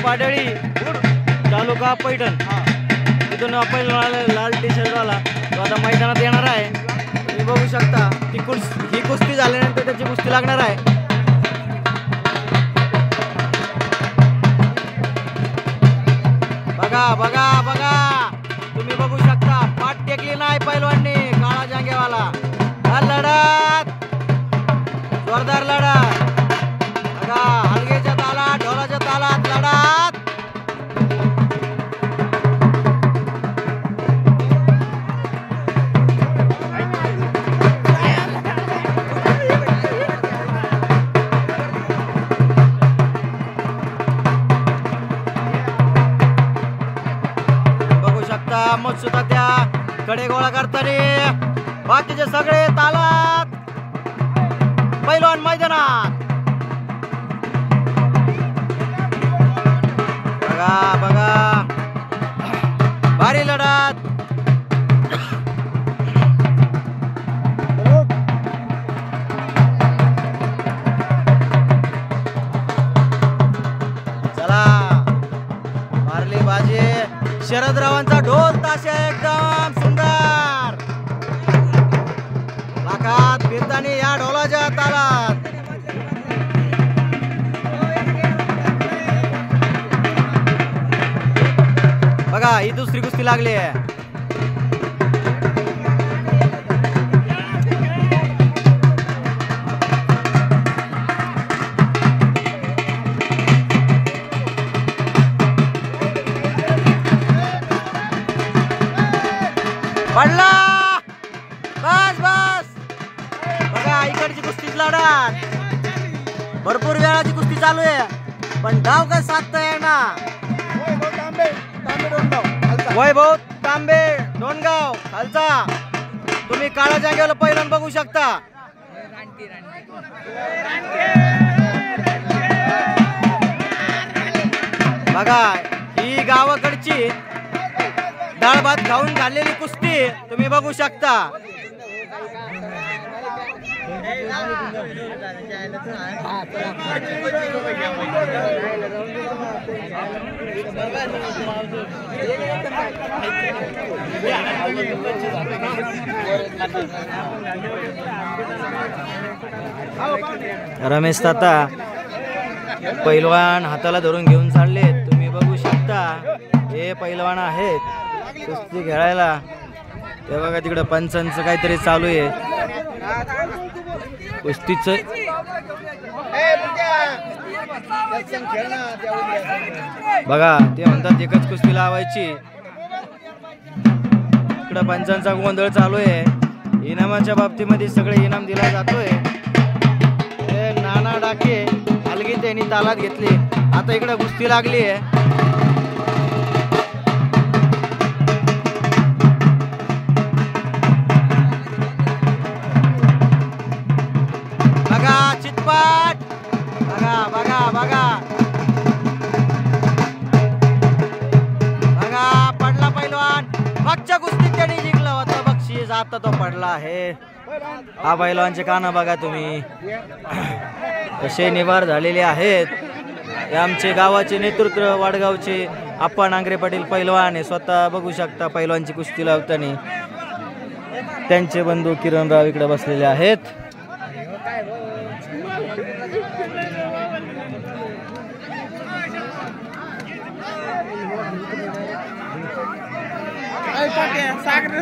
वाडळी तालुका पैठण इथून पहिलवान लाल T shirt वाला तो आता मैदानात येणार आहे. तुम्ही बघू शकता ही कुस्ती झाल्यानंतर त्याची कुस्ती लागणार आहे. बघा बघा बघा तुम्ही बघू शकता पाठ टेकली नाही पैलवाननी काळा जांगेवाला. लढत जोरदार लढत बघा हलगेच्या तालात ढोलाच्या तालात लढत. बघू शकता मत्सुता त्या कडे गोळा करताना बाकीचे सगळे तालात पैलवान मैदानात. बघा बघा भारी लढत. चला मारली बाजी. शरदरावांचा ढोल ताशा एकदम सुंदर लाखात फिरतानी या ढोलाच्या तालात. बघा ही दुसरी कुस्ती लागली आहे. पडला बस बस. बघा इकडची कुस्तीच लढत भरपूर वेळाची कुस्ती चालू आहे पण डाव काय साधता ना. वैभव तांबे डोणगाव खालचा तुम्ही काळा जागेवर पहिल्यांदा बघू शकता. बघा ही गावाकडची डाळ भात खाऊन झालेली कुस्ती तुम्ही बघू शकता. रमेश ताता पैलवान हाताला धरून घेऊन चालले तुम्ही बघू शकता. हे पैलवान आहेत कुस्ती खेळायला. ते बघा तिकडे पंचांचं काहीतरी चालू आहे कुस्तीच. बघा ते म्हणतात एकच कुस्ती लावायची. इकडे पंचांचा गोंधळ चालू आहे. इनामाच्या बाबतीमध्ये सगळे इनाम दिला जातोय. नाना डाके हलगी त्यांनी तालात घेतली. आता इकडे कुस्ती लागली आहे. बघा चितपाट बघा बघा बघा बघा पडला पैलवान. मागच्या कुस्तीत त्यांनी जिंकलं होतं बक्षीस. आता तो पडला आहे. हा पैलवानचे कान बघा तुम्ही कसे निवार झालेले आहेत. हे आमचे गावाचे नेतृत्व वाडगावचे आप्पा नांगरे पाटील पैलवान आहे. स्वतः बघू शकता पैलवानची कुस्ती लावताना. त्यांचे बंधू किरणराव इकडे बसलेले आहेत. सागर